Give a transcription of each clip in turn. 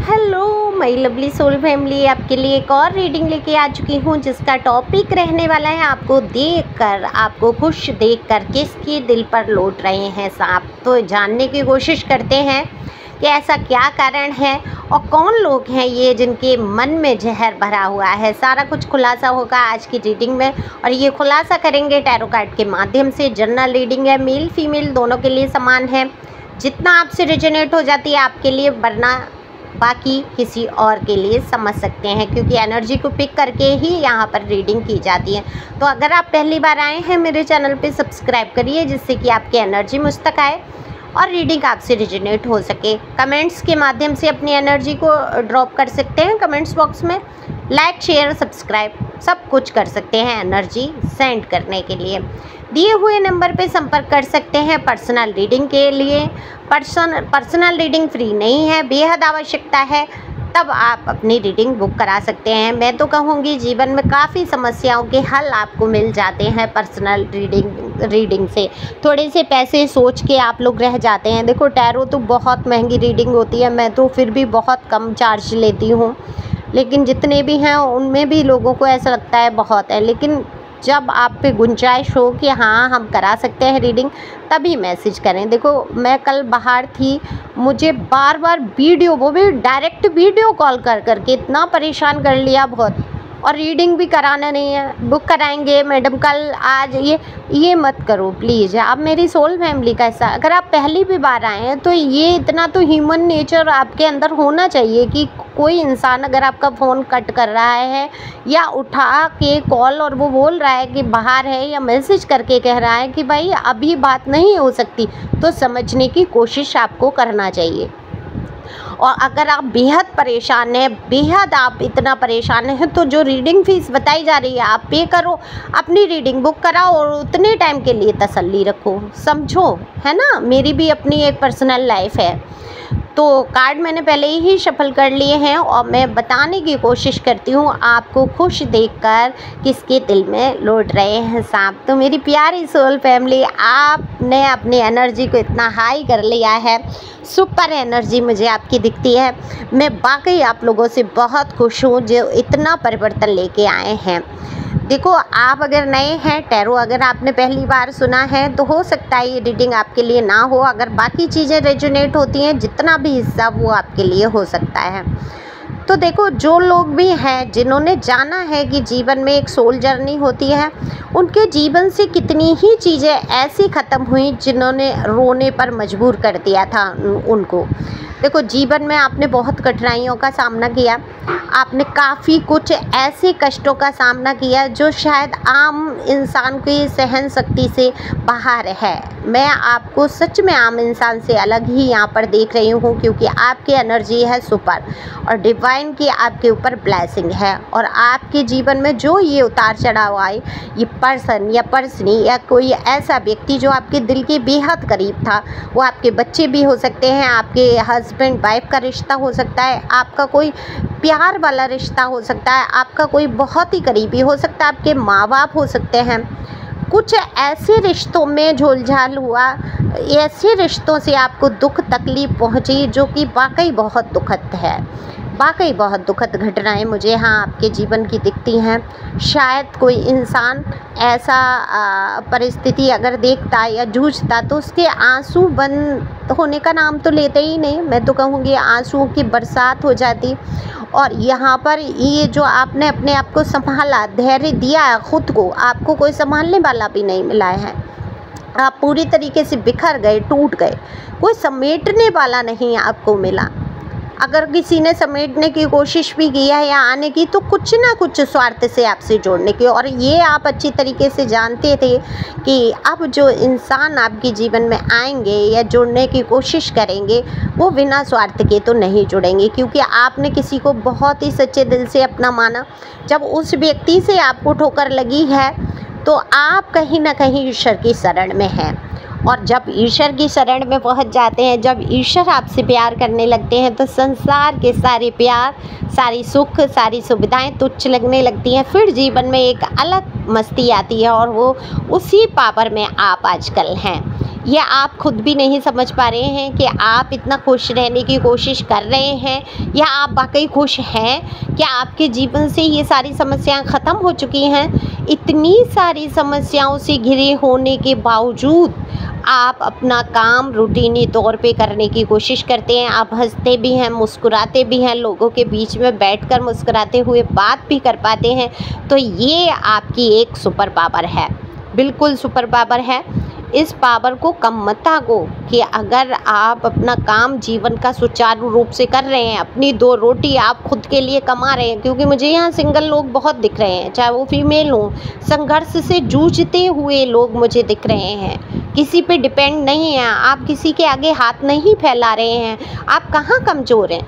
Hello my lovely soul family, आपके लिए एक और रीडिंग लेके आ चुकी हूँ जिसका टॉपिक रहने वाला है आपको देखकर, आपको खुश देखकर किसके दिल पर लौट रहे हैं सांप। तो जानने की कोशिश करते हैं कि ऐसा क्या कारण है और कौन लोग हैं ये जिनके मन में जहर भरा हुआ है। सारा कुछ खुलासा होगा आज की रीडिंग में और ये खुलासा करेंगे टैरो कार्ड के माध्यम से। जनरल रीडिंग है, मेल फीमेल दोनों के लिए समान है। जितना आपसे रेजोनेट हो जाती है आपके लिए, वरना बाकी किसी और के लिए समझ सकते हैं, क्योंकि एनर्जी को पिक करके ही यहाँ पर रीडिंग की जाती है। तो अगर आप पहली बार आए हैं मेरे चैनल पे, सब्सक्राइब करिए जिससे कि आपकी एनर्जी मुझ तक आए और रीडिंग आपसे रेजोनेट हो सके। कमेंट्स के माध्यम से अपनी एनर्जी को ड्रॉप कर सकते हैं कमेंट्स बॉक्स में। लाइक शेयर सब्सक्राइब सब कुछ कर सकते हैं एनर्जी सेंड करने के लिए। दिए हुए नंबर पे संपर्क कर सकते हैं पर्सनल रीडिंग के लिए। पर्सनल रीडिंग फ्री नहीं है, बेहद आवश्यकता है तब आप अपनी रीडिंग बुक करा सकते हैं। मैं तो कहूँगी जीवन में काफ़ी समस्याओं के हल आपको मिल जाते हैं पर्सनल रीडिंग से। थोड़े से पैसे सोच के आप लोग रह जाते हैं। देखो टैरो तो बहुत महंगी रीडिंग होती है, मैं तो फिर भी बहुत कम चार्ज लेती हूँ, लेकिन जितने भी हैं उनमें भी लोगों को ऐसा लगता है बहुत है। लेकिन जब आप पे गुंजाइश हो कि हाँ हम करा सकते हैं रीडिंग, तभी मैसेज करें। देखो मैं कल बाहर थी, मुझे बार बार वीडियो, वो भी डायरेक्ट वीडियो कॉल कर करके इतना परेशान कर लिया बहुत। और रीडिंग भी कराना नहीं है, बुक कराएंगे मैडम कल आज, ये मत करो प्लीज़। आप मेरी सोल फैमिली का हिस्सा, अगर आप पहली भी बार आए हैं तो ये इतना तो ह्यूमन नेचर आपके अंदर होना चाहिए कि कोई इंसान अगर आपका फ़ोन कट कर रहा है या उठा के कॉल और वो बोल रहा है कि बाहर है, या मैसेज करके कह रहा है कि भाई अभी बात नहीं हो सकती, तो समझने की कोशिश आपको करना चाहिए। और अगर आप बेहद परेशान हैं, बेहद आप इतना परेशान हैं, तो जो रीडिंग फीस बताई जा रही है आप पे करो, अपनी रीडिंग बुक कराओ और उतने टाइम के लिए तसल्ली रखो, समझो, है ना। मेरी भी अपनी एक पर्सनल लाइफ है, तो कार्ड मैंने पहले ही शफल कर लिए हैं और मैं बताने की कोशिश करती हूँ आपको खुश देखकर किसके दिल में लौट रहे हैं सांप। तो मेरी प्यारी सोल फैमिली, आपने अपनी एनर्जी को इतना हाई कर लिया है, सुपर एनर्जी मुझे आपकी दिखती है। मैं वाकई आप लोगों से बहुत खुश हूँ जो इतना परिवर्तन लेके आए हैं। देखो आप अगर नए हैं, टैरो अगर आपने पहली बार सुना है तो हो सकता है ये रीडिंग आपके लिए ना हो। अगर बाकी चीज़ें रेजोनेट होती हैं, जितना भी हिस्सा वो आपके लिए हो सकता है। तो देखो जो लोग भी हैं जिन्होंने जाना है कि जीवन में एक सोल जर्नी होती है, उनके जीवन से कितनी ही चीज़ें ऐसी ख़त्म हुई जिन्होंने रोने पर मजबूर कर दिया था उनको। देखो जीवन में आपने बहुत कठिनाइयों का सामना किया, आपने काफ़ी कुछ ऐसे कष्टों का सामना किया जो शायद आम इंसान की सहन शक्ति से बाहर है। मैं आपको सच में आम इंसान से अलग ही यहाँ पर देख रही हूँ, क्योंकि आपकी एनर्जी है सुपर और डिवाइन की आपके ऊपर ब्लेसिंग है। और आपके जीवन में जो ये उतार चढ़ाव आए, ये पर्सन या पर्सनी या कोई ऐसा व्यक्ति जो आपके दिल के बेहद करीब था, वो आपके बच्चे भी हो सकते हैं, आपके हस्बैंड वाइफ का रिश्ता हो सकता है, आपका कोई प्यार वाला रिश्ता हो सकता है, आपका कोई बहुत ही करीबी हो सकता है, आपके माँ बाप हो सकते हैं। कुछ ऐसे रिश्तों में झोलझाल हुआ, ऐसे रिश्तों से आपको दुख तकलीफ़ पहुँची जो कि वाकई बहुत दुखद है। वाकई बहुत दुखद घटनाएं मुझे यहाँ आपके जीवन की दिखती हैं। शायद कोई इंसान ऐसा परिस्थिति अगर देखता या जूझता तो उसके आंसू बंद होने का नाम तो लेते ही नहीं, मैं तो कहूँगी आंसुओं की बरसात हो जाती। और यहाँ पर ये जो आपने अपने आप को संभाला, धैर्य दिया खुद को, आपको कोई संभालने वाला भी नहीं मिला है। आप पूरी तरीके से बिखर गए, टूट गए, कोई समेटने वाला नहीं आपको मिला। अगर किसी ने समेटने की कोशिश भी की है या आने की, तो कुछ ना कुछ स्वार्थ से आपसे जोड़ने की। और ये आप अच्छी तरीके से जानते थे कि अब जो इंसान आपके जीवन में आएंगे या जोड़ने की कोशिश करेंगे वो बिना स्वार्थ के तो नहीं जुड़ेंगे, क्योंकि आपने किसी को बहुत ही सच्चे दिल से अपना माना। जब उस व्यक्ति से आपको ठोकर लगी है तो आप कहीं ना कहीं ईश्वर की शरण में हैं। और जब ईश्वर की शरण में पहुंच जाते हैं, जब ईश्वर आपसे प्यार करने लगते हैं, तो संसार के सारे प्यार, सारी सुख, सारी सुविधाएं तुच्छ लगने लगती हैं। फिर जीवन में एक अलग मस्ती आती है और वो उसी पावर में आप आजकल हैं। या आप खुद भी नहीं समझ पा रहे हैं कि आप इतना खुश रहने की कोशिश कर रहे हैं या आप वाकई खुश हैं? क्या आपके जीवन से ये सारी समस्याएं ख़त्म हो चुकी हैं? इतनी सारी समस्याओं से घिरे होने के बावजूद आप अपना काम रूटीनी तौर पे करने की कोशिश करते हैं। आप हंसते भी हैं, मुस्कुराते भी हैं, लोगों के बीच में बैठकर मुस्कुराते हुए बात भी कर पाते हैं। तो ये आपकी एक सुपर पावर है, बिल्कुल सुपर पावर है। इस पावर को कम मत भागो कि अगर आप अपना काम जीवन का सुचारू रूप से कर रहे हैं, अपनी 2 रोटी आप खुद के लिए कमा रहे हैं, क्योंकि मुझे यहाँ सिंगल लोग बहुत दिख रहे हैं, चाहे वो फीमेल हों, संघर्ष से जूझते हुए लोग मुझे दिख रहे हैं। किसी पे डिपेंड नहीं है, आप किसी के आगे हाथ नहीं फैला रहे हैं। आप कहाँ कमज़ोर हैं?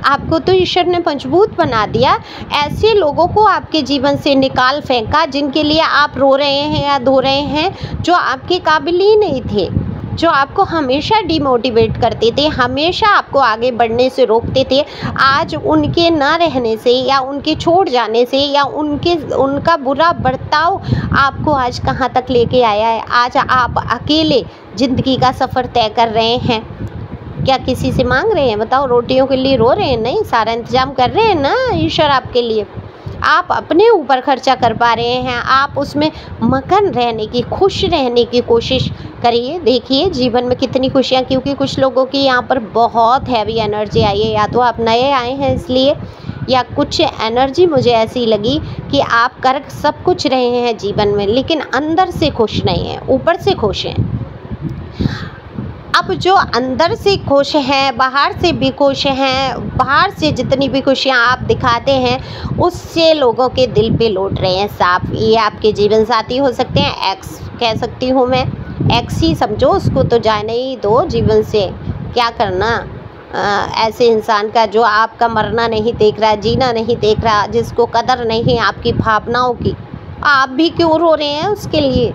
आपको तो ईश्वर ने मजबूत बना दिया। ऐसे लोगों को आपके जीवन से निकाल फेंका जिनके लिए आप रो रहे हैं या धो रहे हैं, जो आपके काबिल ही नहीं थे, जो आपको हमेशा डिमोटिवेट करते थे, हमेशा आपको आगे बढ़ने से रोकते थे। आज उनके ना रहने से या उनके छोड़ जाने से या उनका बुरा बर्ताव आपको आज कहाँ तक लेके आया है। आज आप अकेले ज़िंदगी का सफ़र तय कर रहे हैं। क्या किसी से मांग रहे हैं? बताओ, रोटियों के लिए रो रहे हैं? नहीं, सारा इंतजाम कर रहे हैं ना ईश्वर आपके लिए। आप अपने ऊपर खर्चा कर पा रहे हैं, आप उसमें मगन रहने की, खुश रहने की कोशिश करिए। देखिए जीवन में कितनी खुशियाँ, क्योंकि कुछ लोगों की यहाँ पर बहुत हैवी एनर्जी आई है। या तो आप नए आए हैं इसलिए, या कुछ एनर्जी मुझे ऐसी लगी कि आप कर सब कुछ रहे हैं जीवन में, लेकिन अंदर से खुश नहीं हैं, ऊपर से खुश हैं। अब जो अंदर से खुश हैं, बाहर से भी खुश हैं, बाहर से जितनी भी खुशियाँ आप दिखाते हैं उससे लोगों के दिल पे लौट रहे हैं साफ। ये आपके जीवन साथी हो सकते हैं, एक्स कह सकती हूँ मैं, एक्स ही समझो उसको, तो जाने ही दो जीवन से। क्या करना ऐसे इंसान का जो आपका मरना नहीं देख रहा, जीना नहीं देख रहा, जिसको कदर नहीं आपकी भावनाओं की। आप भी क्यों रो रहे हैं उसके लिए?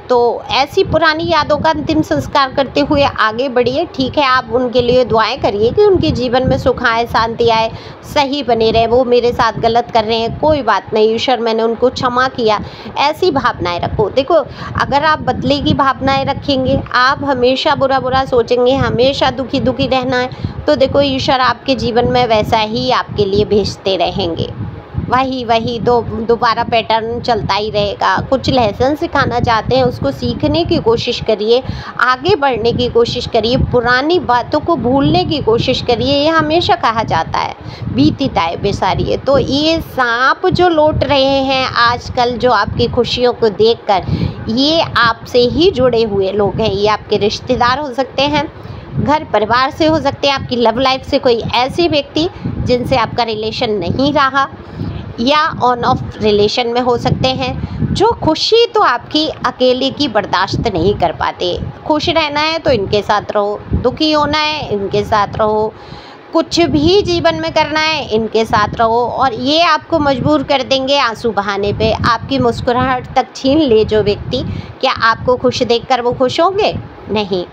तो ऐसी पुरानी यादों का अंतिम संस्कार करते हुए आगे बढ़िए। ठीक है, आप उनके लिए दुआएं करिए कि उनके जीवन में सुख आए, शांति आए, सही बने रहे। वो मेरे साथ गलत कर रहे हैं, कोई बात नहीं, ईश्वर मैंने उनको क्षमा किया, ऐसी भावनाएं रखो। देखो, अगर आप बदले की भावनाएं रखेंगे, आप हमेशा बुरा बुरा सोचेंगे, हमेशा दुखी दुखी रहना है, तो देखो ईश्वर आपके जीवन में वैसा ही आपके लिए भेजते रहेंगे। वही दोबारा पैटर्न चलता ही रहेगा। कुछ लेसन सिखाना चाहते हैं, उसको सीखने की कोशिश करिए, आगे बढ़ने की कोशिश करिए, पुरानी बातों को भूलने की कोशिश करिए। ये हमेशा कहा जाता है, बीती ताए बेसारिये। तो ये सांप जो लौट रहे हैं आजकल, जो आपकी खुशियों को देखकर, ये आपसे ही जुड़े हुए लोग हैं। ये आपके रिश्तेदार हो सकते हैं, घर परिवार से हो सकते हैं, आपकी लव लाइफ से कोई ऐसे व्यक्ति जिनसे आपका रिलेशन नहीं रहा, या ऑन ऑफ रिलेशन में हो सकते हैं, जो खुशी तो आपकी अकेले की बर्दाश्त नहीं कर पाते। खुश रहना है तो इनके साथ रहो, दुखी होना है इनके साथ रहो, कुछ भी जीवन में करना है इनके साथ रहो, और ये आपको मजबूर कर देंगे आंसू बहाने पे। आपकी मुस्कुराहट तक छीन ले जो व्यक्ति, क्या आपको खुश देखकर वो खुश होंगे? नहीं।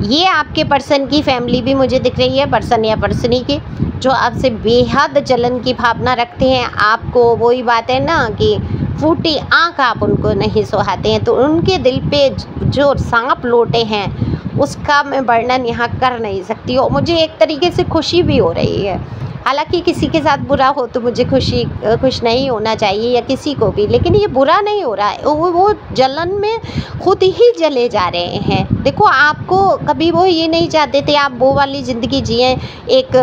ये आपके पर्सन की फैमिली भी मुझे दिख रही है, पर्सन या पर्सनी की, जो आपसे बेहद जलन की भावना रखते हैं। आपको वही बात है ना कि फूटी आँख आप उनको नहीं सुहाते हैं, तो उनके दिल पे जो सांप लौटे हैं उसका मैं वर्णन यहाँ कर नहीं सकती। और मुझे एक तरीके से खुशी भी हो रही है, हालांकि किसी के साथ बुरा हो तो मुझे खुश नहीं होना चाहिए, या किसी को भी, लेकिन ये बुरा नहीं हो रहा है। वो जलन में खुद ही जले जा रहे हैं। देखो, आपको कभी वो ये नहीं चाहते थे आप वो वाली ज़िंदगी जिएं, एक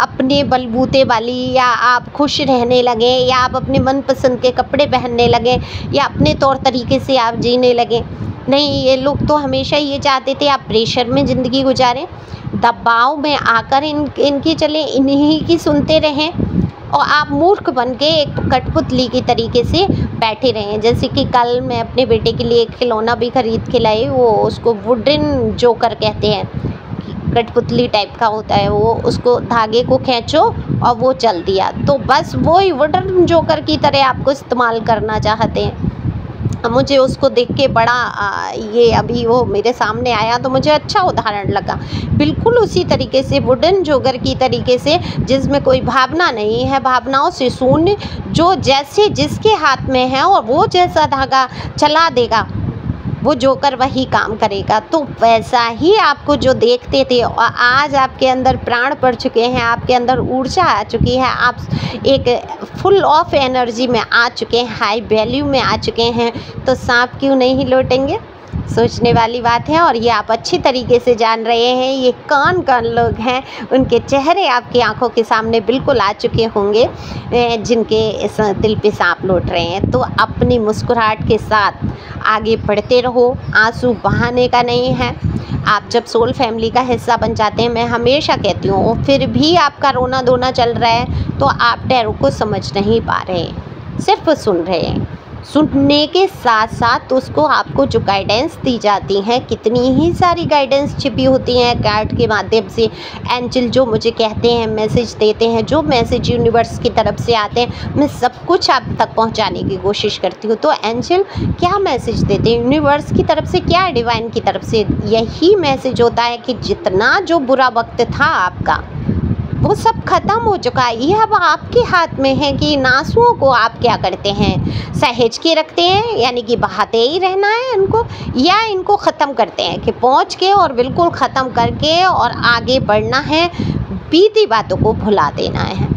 अपने बलबूते वाली, या आप खुश रहने लगे, या आप अपने मनपसंद के कपड़े पहनने लगे, या अपने तौर तरीके से आप जीने लगे। नहीं, ये लोग तो हमेशा ये चाहते थे आप प्रेशर में ज़िंदगी गुजारें, दबाव में आकर इनकी चले, इन्हीं की सुनते रहें, और आप मूर्ख बन के एक कठपुतली की तरीके से बैठे रहें। जैसे कि कल मैं अपने बेटे के लिए एक खिलौना भी खरीद के लाई, वो उसको वुडन जोकर कहते हैं, कठपुतली टाइप का होता है वो, उसको धागे को खींचो और वो चल दिया। तो बस वही वुडन जोकर की तरह आपको इस्तेमाल करना चाहते हैं। मुझे उसको देख के बड़ा ये अभी वो मेरे सामने आया तो मुझे अच्छा उदाहरण लगा। बिल्कुल उसी तरीके से, वुडन जोकर की तरीके से, जिसमें कोई भावना नहीं है, भावनाओं से शून्य, जो जैसे जिसके हाथ में है और वो जैसा धागा चला देगा वो जोकर वही काम करेगा। तो वैसा ही आपको जो देखते थे और आज आपके अंदर प्राण पड़ चुके हैं, आपके अंदर ऊर्जा आ चुकी है, आप एक फुल ऑफ एनर्जी में आ चुके हैं, हाई वैल्यू में आ चुके हैं, तो सांप क्यों नहीं लौटेंगे? सोचने वाली बात है। और ये आप अच्छी तरीके से जान रहे हैं ये कौन कौन लोग हैं, उनके चेहरे आपकी आंखों के सामने बिल्कुल आ चुके होंगे जिनके इस दिल पे सांप लौट रहे हैं। तो अपनी मुस्कुराहट के साथ आगे बढ़ते रहो, आंसू बहाने का नहीं है। आप जब सोल फैमिली का हिस्सा बन जाते हैं, मैं हमेशा कहती हूँ, फिर भी आपका रोना धोना चल रहा है तो आप टैरो को समझ नहीं पा रहे, सिर्फ सुन रहे हैं। सुनने के साथ साथ उसको आपको जो गाइडेंस दी जाती हैं, कितनी ही सारी गाइडेंस छिपी होती हैं कार्ड के माध्यम से। एंजल जो मुझे कहते हैं, मैसेज देते हैं, जो मैसेज यूनिवर्स की तरफ से आते हैं, मैं सब कुछ आप तक पहुंचाने की कोशिश करती हूँ। तो एंजल क्या मैसेज देते हैं यूनिवर्स की तरफ से, क्या डिवाइन की तरफ से, यही मैसेज होता है कि जितना जो बुरा वक्त था आपका वो सब खत्म हो चुका है। ये अब आपके हाथ में है कि इन आंसुओं को आप क्या करते हैं, सहेज के रखते हैं यानी कि बहाते ही रहना है इनको, या इनको ख़त्म करते हैं कि पहुंच के और बिल्कुल ख़त्म करके और आगे बढ़ना है, बीती बातों को भुला देना है।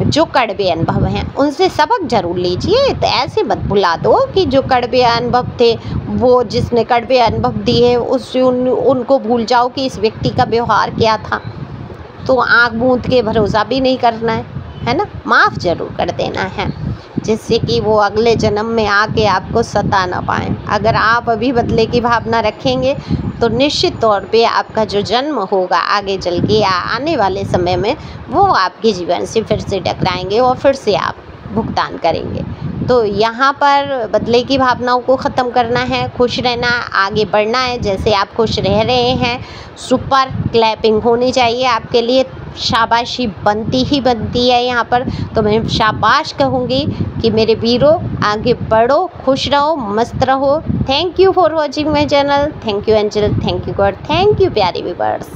जो कड़वे अनुभव हैं उनसे सबक जरूर लीजिए। तो ऐसे मत भुला दो कि जो कड़वे अनुभव थे, वो जिसने कड़वे अनुभव दिए उससे उनको भूल जाओ कि इस व्यक्ति का व्यवहार क्या था। तो आँख मूंद के भरोसा भी नहीं करना है ना, माफ़ जरूर कर देना है, जिससे कि वो अगले जन्म में आके आपको सता ना पाएँ। अगर आप अभी बदले की भावना रखेंगे तो निश्चित तौर पे आपका जो जन्म होगा आगे चल के या आने वाले समय में, वो आपके जीवन से फिर से टकराएंगे और फिर से आप भुगतान करेंगे। तो यहाँ पर बदले की भावनाओं को ख़त्म करना है, खुश रहना, आगे बढ़ना है। जैसे आप खुश रह रहे हैं, सुपर क्लैपिंग होनी चाहिए आपके लिए, शाबाशी बनती ही बनती है यहाँ पर। तो मैं शाबाश कहूँगी कि मेरे वीरों आगे बढ़ो, खुश रहो, मस्त रहो। Thank you for watching my channel. Thank you angel, thank you God, thank you प्यारे व्यूअर्स।